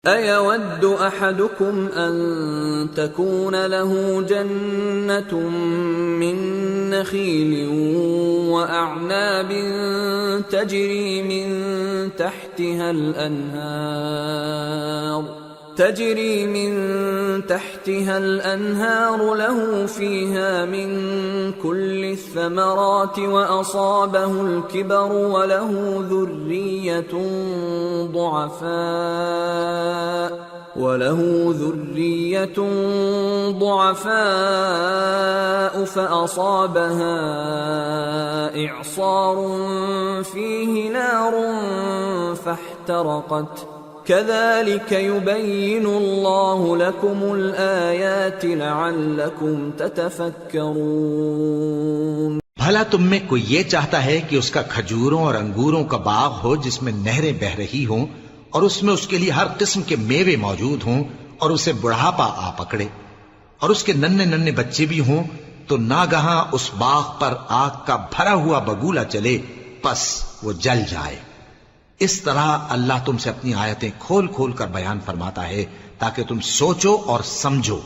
أَيَوَدُّ أَحَدُكُمْ أَن تَكُونَ لَهُ جَنَّةٌ مِّن نَّخِيلٍ وَأَعْنَابٍ تَجْرِي مِن تَحْتِهَا الْأَنْهَارُ لَهُ فِيهَا مِن كُلِّ الثَّمَرَاتِ وَأَصَابَهُ الْكِبَرُ وَلَهُ ذُرِّيَّةٌ ضُعَفَاءُ فَأَصَابَهَا إِعْصَارٌ فِيهِ نَارٌ فَاحْتَرَقَتْ كَذَلِكَ يُبَيِّنُ اللَّهُ لَكُمُ الْآيَاتِ لَعَلَّكُمْ تَتَفَكَّرُونَ۔ بھلا تم میں کوئی یہ چاہتا ہے کہ اس کا کھجوروں اور انگوروں کا باغ ہو جس میں نہریں بہ رہی ہوں اور اس میں اس کے لیے ہر قسم کے میوے موجود ہوں اور اسے بڑھاپا آ پکڑے اور اس کے ننھے ننھے بچے بھی ہوں تو ناگہاں اس باغ پر آگ کا بھرا ہوا بگولا چلے پس وہ جل جائے۔ اس طرح اللہ تم سے اپنی آیتیں کھول کھول کر بیان فرماتا ہے تاکہ تم سوچو اور سمجھو۔